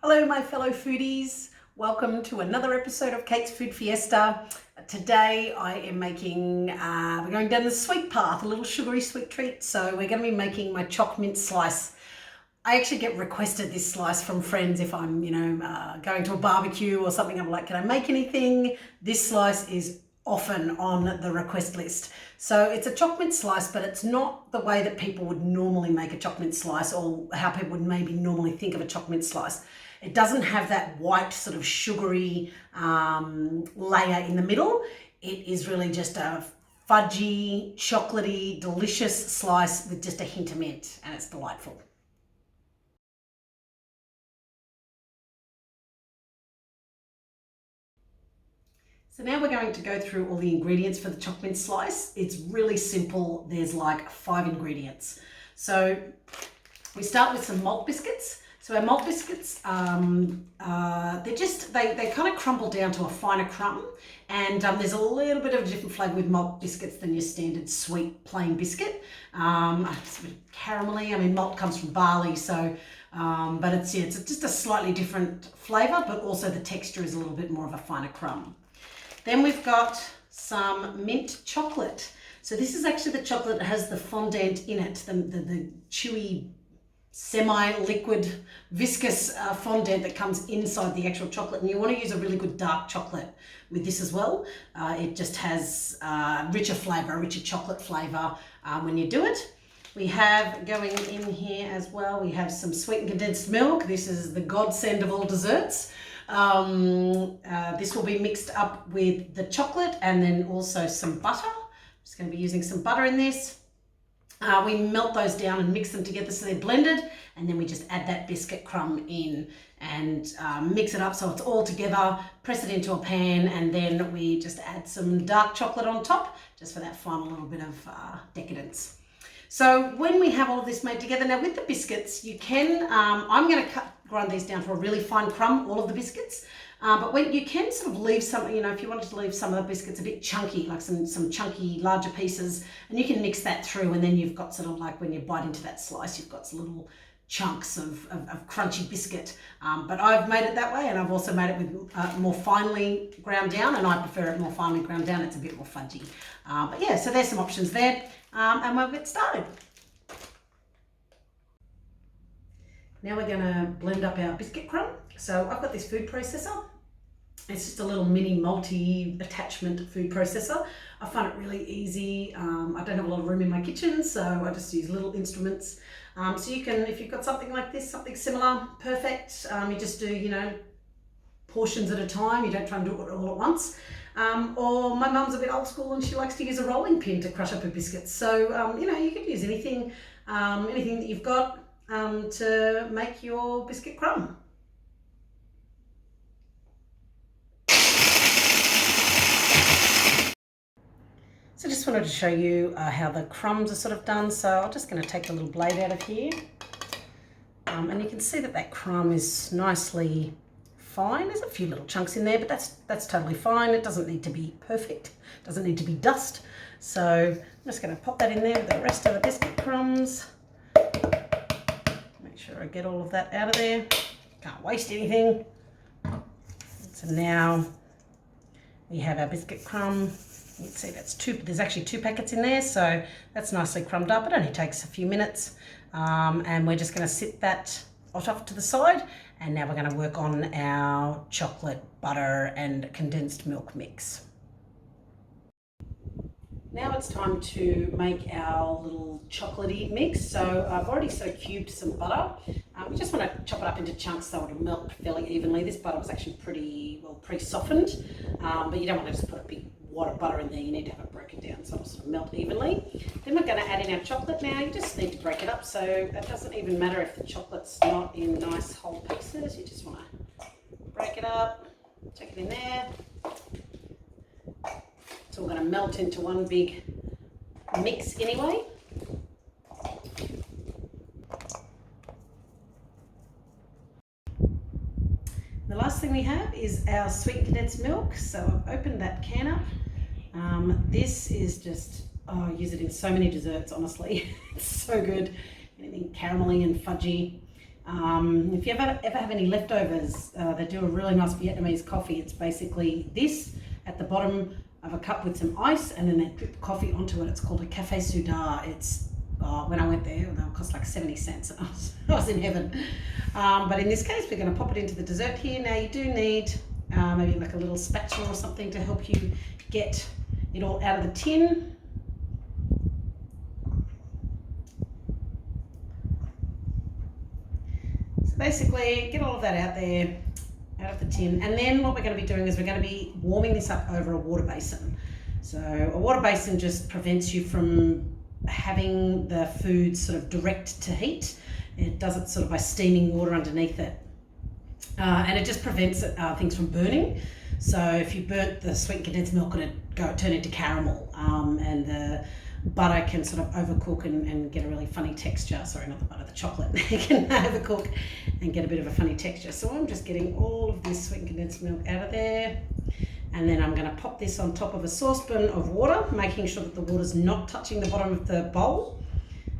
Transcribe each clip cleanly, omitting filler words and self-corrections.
Hello my fellow foodies, welcome to another episode of Kate's Food Fiesta. Today I am making, we're going down the sweet path, a little sugary sweet treat. So we're going to be making my Choc Mint Slice. I actually get requested this slice from friends if I'm, going to a barbecue or something. I'm like, can I make anything? This slice is often on the request list. So it's a Choc Mint Slice, but it's not the way that people would normally make a Choc Mint Slice or how people would maybe normally think of a Choc Mint Slice. It doesn't have that white sort of sugary layer in the middle. It is really just a fudgy, chocolatey, delicious slice with just a hint of mint, and it's delightful. So now we're going to go through all the ingredients for the Choc Mint Slice. It's really simple. There's like 5 ingredients. So we start with some malt biscuits. So our malt biscuits, they kind of crumble down to a finer crumb, and there's a little bit of a different flavour with malt biscuits than your standard sweet plain biscuit. It's a bit caramelly. I mean, malt comes from barley, so but it's just a slightly different flavour, but also the texture is a little bit more of a finer crumb. Then we've got some mint chocolate. So this is actually the chocolate that has the fondant in it, the chewy, semi-liquid, viscous fondant that comes inside the actual chocolate. And you want to use a really good dark chocolate with this as well. It just has richer flavour, richer chocolate flavour when you do it. We have going in here as well, we have some sweetened condensed milk. This is the godsend of all desserts. This will be mixed up with the chocolate and then also some butter. I'm just going to be using some butter in this. We melt those down and mix them together so they're blended, and then we just add that biscuit crumb in and mix it up so it's all together, press it into a pan, and then we just add some dark chocolate on top just for that final little bit of decadence. So when we have all of this made together, now with the biscuits, you can, I'm going to grind these down to a really fine crumb, all of the biscuits. But when you can sort of leave some, if you wanted to leave some of the biscuits a bit chunky, like some chunky larger pieces, and you can mix that through, and then you've got sort of like when you bite into that slice, you've got some little chunks of crunchy biscuit. But I've made it that way, and I've also made it with more finely ground down, and I prefer it more finely ground down. It's a bit more fudgy. But yeah, so there's some options there, and we'll get started. Now we're going to blend up our biscuit crumb. So I've got this food processor. It's just a little mini multi-attachment food processor. I find it really easy. I don't have a lot of room in my kitchen, so I just use little instruments. So you can, if you've got something like this, something similar, perfect. You just do, portions at a time. You don't try and do it all at once. Or my mum's a bit old school and she likes to use a rolling pin to crush up her biscuits. So, you could use anything that you've got to make your biscuit crumb. So just wanted to show you how the crumbs are sort of done. So I'm just going to take the little blade out of here. And you can see that crumb is nicely fine. There's a few little chunks in there, but that's totally fine. It doesn't need to be perfect. It doesn't need to be dust. So I'm just going to pop that in there with the rest of the biscuit crumbs. Make sure I get all of that out of there. Can't waste anything. So now we have our biscuit crumb. You can see there's actually 2 packets in there, so that's nicely crumbed up. It only takes a few minutes, and we're just going to sit that off to the side, and now we're going to work on our chocolate, butter and condensed milk mix. Now it's time to make our little chocolatey mix. So I've already cubed some butter. We just want to chop it up into chunks so it'll melt fairly evenly. This butter was actually pretty softened, but you don't want to just put a big wad of butter in there. You need to have it broken down so it'll sort of melt evenly. Then we're going to add in our chocolate now. You just need to break it up, so it doesn't even matter if the chocolate's not in nice whole pieces. You just want to break it up, take it in there. It's all going to melt into one big mix anyway. The last thing we have is our sweet condensed milk. So I've opened that can up. This is just, I use it in so many desserts, honestly. It's so good. Anything caramelly and fudgy. If you ever have any leftovers, they do a really nice Vietnamese coffee. It's basically this at the bottom of a cup with some ice, and then they drip coffee onto it. It's called a cafe soda. It's when I went there, they cost like 70 cents. I was in heaven. But in this case, we're going to pop it into the dessert here. Now you do need maybe like a little spatula or something to help you get it all out of the tin. So basically, get all of that out there, out of the tin. And then what we're going to be doing is we're going to be warming this up over a water basin. So a water basin just prevents you from having the food sort of direct to heat. It does it sort of by steaming water underneath it. And it just prevents things from burning. So if you burnt the sweetened condensed milk, it'd turn into caramel, and the butter can sort of overcook and get a really funny texture. Sorry, not the butter, the chocolate. It can overcook and get a bit of a funny texture. So I'm just getting all of this sweetened condensed milk out of there. And then I'm going to pop this on top of a saucepan of water, making sure that the water's not touching the bottom of the bowl.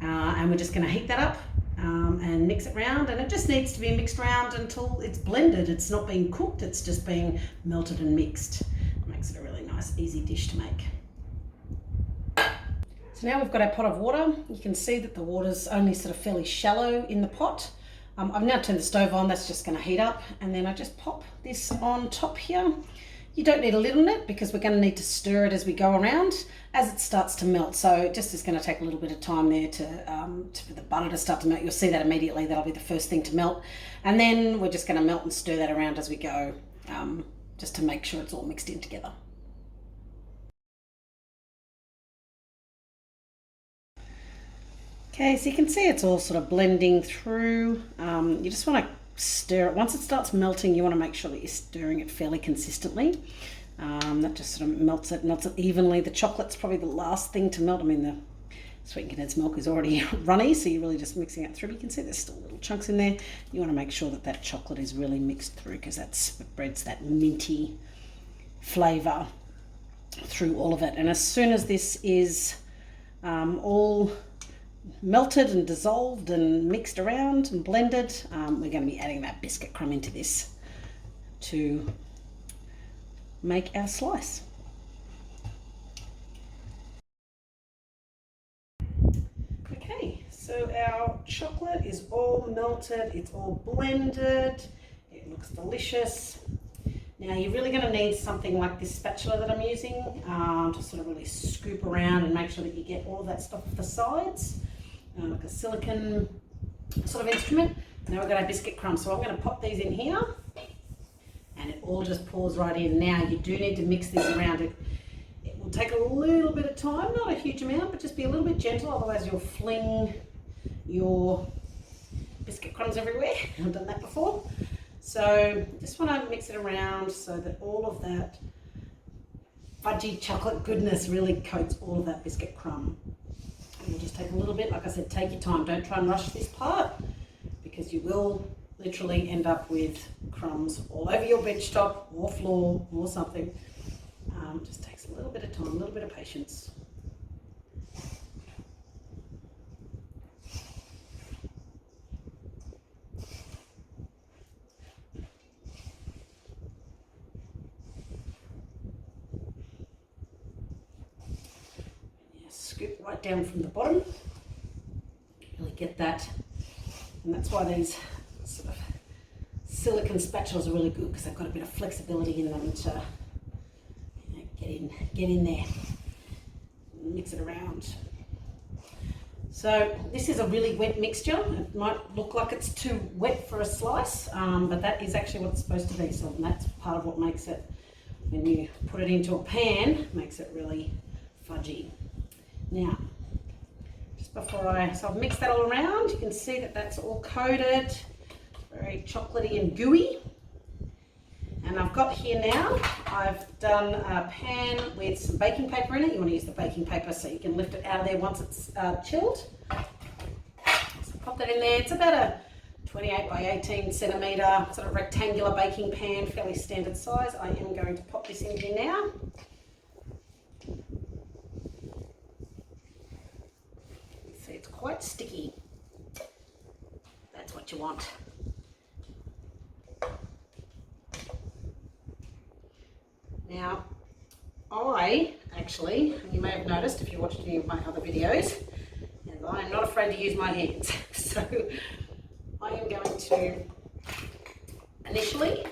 And we're just going to heat that up and mix it round. And it just needs to be mixed round until it's blended. It's not being cooked, it's just being melted and mixed. It makes it a really nice, easy dish to make. So now we've got our pot of water. You can see that the water's only sort of fairly shallow in the pot. I've now turned the stove on, that's just going to heat up. And then I just pop this on top here. You don't need a lid on it because we're going to need to stir it as we go around as it starts to melt. So it just is going to take a little bit of time there for the butter to start to melt. You'll see that immediately. That'll be the first thing to melt. And then we're just going to melt and stir that around as we go, just to make sure it's all mixed in together. Okay, so you can see it's all sort of blending through. You just want to stir it. Once it starts melting, you want to make sure that you're stirring it fairly consistently. That just sort of melts it evenly. The chocolate's probably the last thing to melt. I mean, the sweetened condensed milk is already runny, so you're really just mixing it through. You can see there's still little chunks in there. You want to make sure that chocolate is really mixed through, because that's what breeds that minty flavour through all of it. And as soon as this is all melted and dissolved and mixed around and blended, we're going to be adding that biscuit crumb into this to make our slice. Okay, so our chocolate is all melted, it's all blended, it looks delicious. Now you're really going to need something like this spatula that I'm using to sort of really scoop around and make sure that you get all that stuff off the sides. Like a silicone sort of instrument. Now we've got our biscuit crumbs, so I'm going to pop these in here, and it all just pours right in. Now you do need to mix this around. It will take a little bit of time, not a huge amount, but just be a little bit gentle, otherwise you'll fling your biscuit crumbs everywhere. I've done that before. So just want to mix it around so that all of that fudgy chocolate goodness really coats all of that biscuit crumb. We'll just take a little bit. Like I said, take your time. Don't try and rush this part, because you will literally end up with crumbs all over your bench top or floor or something. Just takes a little bit of time, a little bit of patience. Scoop right down from the bottom, really get that. And that's why these sort of silicone spatulas are really good, because they've got a bit of flexibility in them to get in there, mix it around. So this is a really wet mixture. It might look like it's too wet for a slice, but that is actually what it's supposed to be. So that's part of what makes it, when you put it into a pan, makes it really fudgy. Now, just before so I've mixed that all around, you can see that that's all coated, very chocolatey and gooey. And I've got here now, I've done a pan with some baking paper in it. You want to use the baking paper so you can lift it out of there once it's chilled. So pop that in there. It's about a 28 by 18 centimetre sort of rectangular baking pan, fairly standard size. I am going to pop this in here now. Quite sticky. That's what you want. Now, I actually, you may have noticed if you watched any of my other videos, and I'm not afraid to use my hands. So I am going to, initially,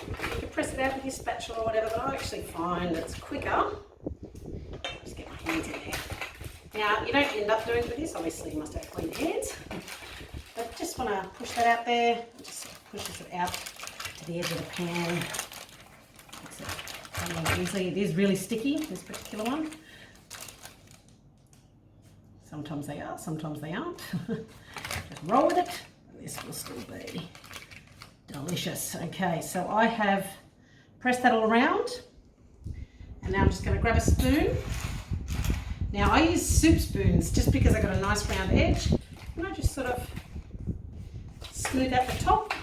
you can press it out with your spatula or whatever, but I actually find it's quicker. Just get my hands in there. Now, you don't end up doing it with this, obviously you must have clean hands, but just want to push that out there, just sort of pushes it out to the edge of the pan. Usually it is really sticky, this particular one. Sometimes they are, sometimes they aren't. Just roll with it, and this will still be delicious. Okay, so I have pressed that all around, and now I'm just going to grab a spoon. Now I use soup spoons just because I've got a nice round edge, and I just sort of smooth out the top.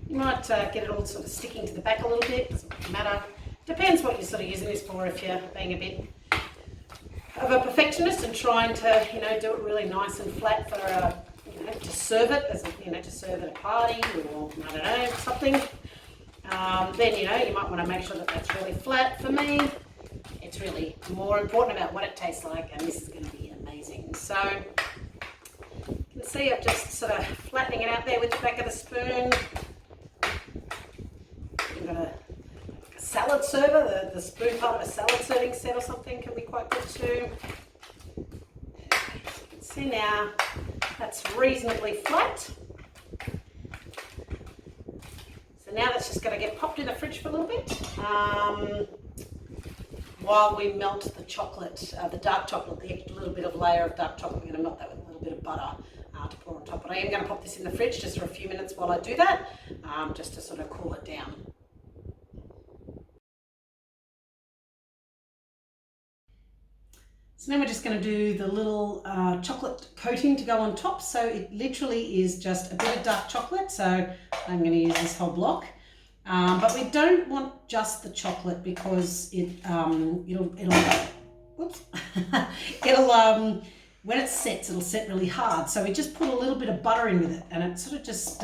You might get it all sort of sticking to the back a little bit, doesn't really matter. Depends what you're sort of using this for, if you're being a bit of a perfectionist and trying to, you know, do it really nice and flat for, you know, to serve it, as a, you know, to serve at a party or, I don't know, something. Then, you know, you might want to make sure that that's really flat. For me, it's really more important about what it tastes like, and this is going to be amazing. So, you can see I'm just sort of flattening it out there with the back of the spoon. You've got a salad server, the spoon part of a salad serving set or something can be quite good too. As you can see now, that's reasonably flat. So now that's just got to get popped in the fridge for a little bit while we melt the chocolate, the dark chocolate, the little bit of layer of dark chocolate. We're going to melt that with a little bit of butter to pour on top. But I am going to pop this in the fridge just for a few minutes while I do that, just to sort of cool it down. So now we're just going to do the little chocolate coating to go on top. So it literally is just a bit of dark chocolate. So I'm going to use this whole block. But we don't want just the chocolate because it'll whoops, when it sets, it'll set really hard. So we just put a little bit of butter in with it, and it sort of just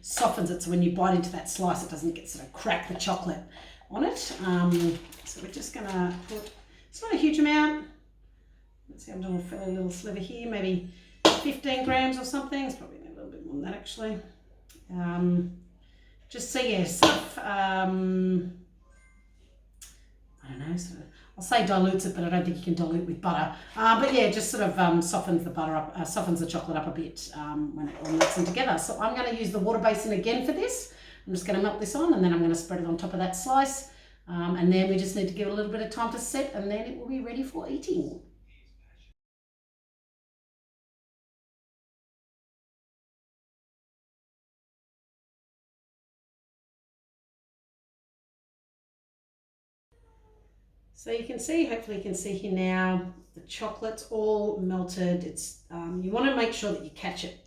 softens it. So when you bite into that slice, it doesn't get sort of crack the chocolate on it. So we're just going to put, it's not a huge amount. Let's see, I'm doing a fairly little sliver here, maybe 15 grams or something. It's probably a little bit more than that actually. Just so yeah, sort of, I don't know, sort of, I'll say dilutes it, but I don't think you can dilute with butter. But yeah, just sort of softens the butter up, softens the chocolate up a bit when it all mixes together. So I'm going to use the water basin again for this. I'm just going to melt this on, and then I'm going to spread it on top of that slice. And then we just need to give it a little bit of time to set, and then it will be ready for eating. So you can see, hopefully you can see here now, the chocolate's all melted. It's you want to make sure that you catch it.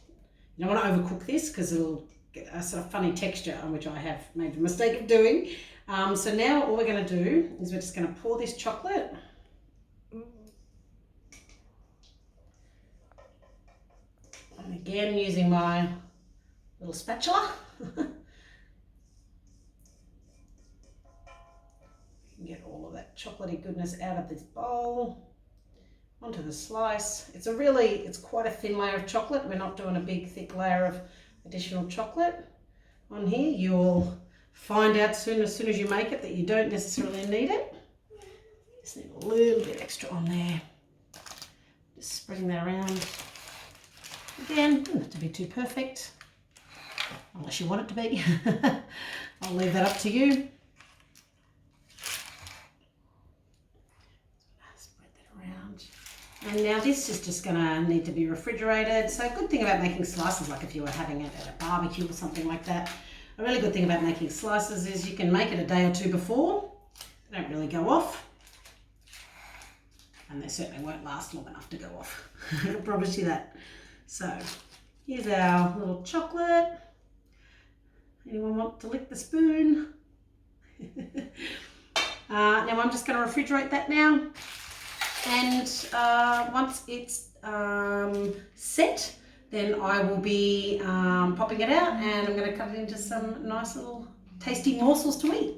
You don't want to overcook this because it'll get a sort of funny texture, on which I have made the mistake of doing. So now all we're going to do is we're just going to pour this chocolate. And again, using my little spatula. Get all of that chocolatey goodness out of this bowl onto the slice. It's quite a thin layer of chocolate. We're not doing a big thick layer of additional chocolate on here. You'll find out as soon as you make it that you don't necessarily need it. Just need a little bit extra on there. Just spreading that around. Again, doesn't have to be too perfect, unless you want it to be. I'll leave that up to you. And now this is just going to need to be refrigerated. So a good thing about making slices, like if you were having it at a barbecue or something like that, a really good thing about making slices is you can make it a day or two before. They don't really go off. And they certainly won't last long enough to go off. I can promise you that. So here's our little chocolate. Anyone want to lick the spoon? Now I'm just going to refrigerate that now. And once it's set, then I will be popping it out, and I'm going to cut it into some nice little tasty morsels to eat.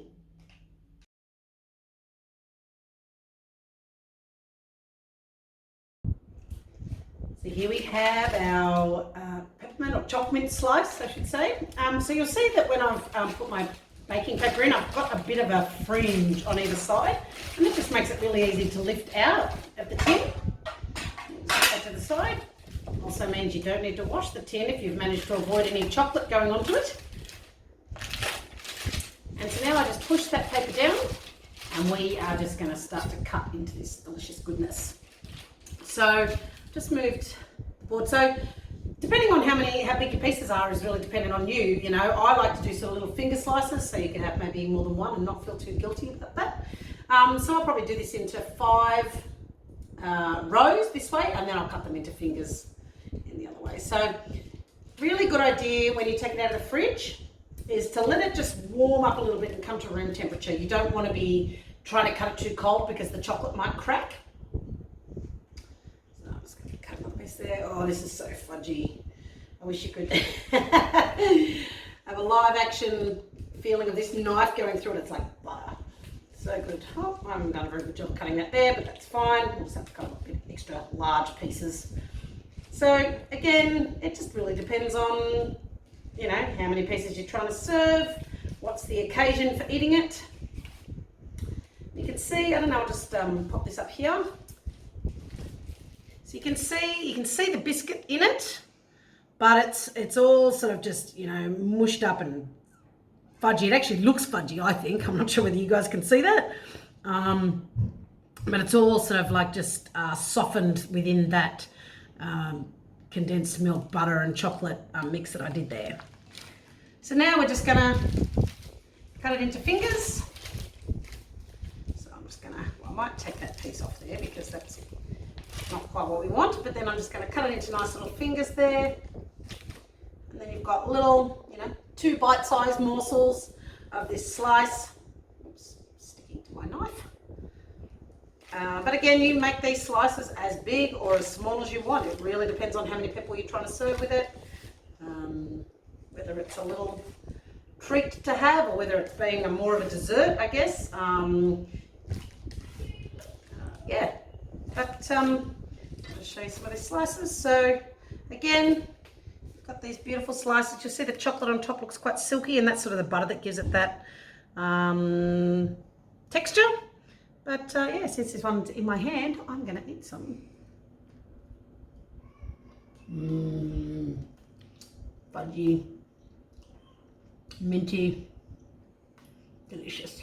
So here we have our peppermint or choc mint slice, I should say. So you'll see that when I've put my baking paper in, I've got a bit of a fringe on either side, and it just makes it really easy to lift out of the tin. Set that to the side. Also means you don't need to wash the tin if you've managed to avoid any chocolate going onto it. And so now I just push that paper down, and we are just going to start to cut into this delicious goodness. So just moved the board. So depending on how big your pieces are is really dependent on you. You know, I like to do sort of little finger slices, so you can have maybe more than one and not feel too guilty about that. So I'll probably do this into 5 rows this way, and then I'll cut them into fingers in the other way. So really good idea when you take it out of the fridge is to let it just warm up a little bit and come to room temperature. You don't want to be trying to cut it too cold because the chocolate might crack. So I'm just going to cut another piece there. Oh, this is so fudgy. I wish you could have a live action feeling of this knife going through it. It's like butter. So good. Oh, I haven't done a very good job cutting that there, but that's fine. We'll just have to cut a bit extra large pieces. So again, it just really depends on, you know, how many pieces you're trying to serve, what's the occasion for eating it. You can see, I don't know, I'll just pop this up here. So you can see the biscuit in it, but it's all sort of just, you know, mushed up and fudgy. It actually looks fudgy, I think. I'm not sure whether you guys can see that. But it's all sort of like just softened within that condensed milk, butter and chocolate mix that I did there. So now we're just gonna cut it into fingers. So I'm just gonna, well, I might take that piece off there because that's not quite what we want, but then I'm just gonna cut it into nice little fingers there. And then you've got little, you know, 2 bite-sized morsels of this slice. Oops, sticking to my knife. But again, you make these slices as big or as small as you want. It really depends on how many people you're trying to serve with it. Whether it's a little treat to have or whether it's being more of a dessert, I guess. Yeah, but I'll just show you some of these slices. So again, got these beautiful slices. You'll see the chocolate on top looks quite silky, and that's sort of the butter that gives it that texture. But yeah, since this one's in my hand, I'm going to eat some. Fudgy, minty, delicious.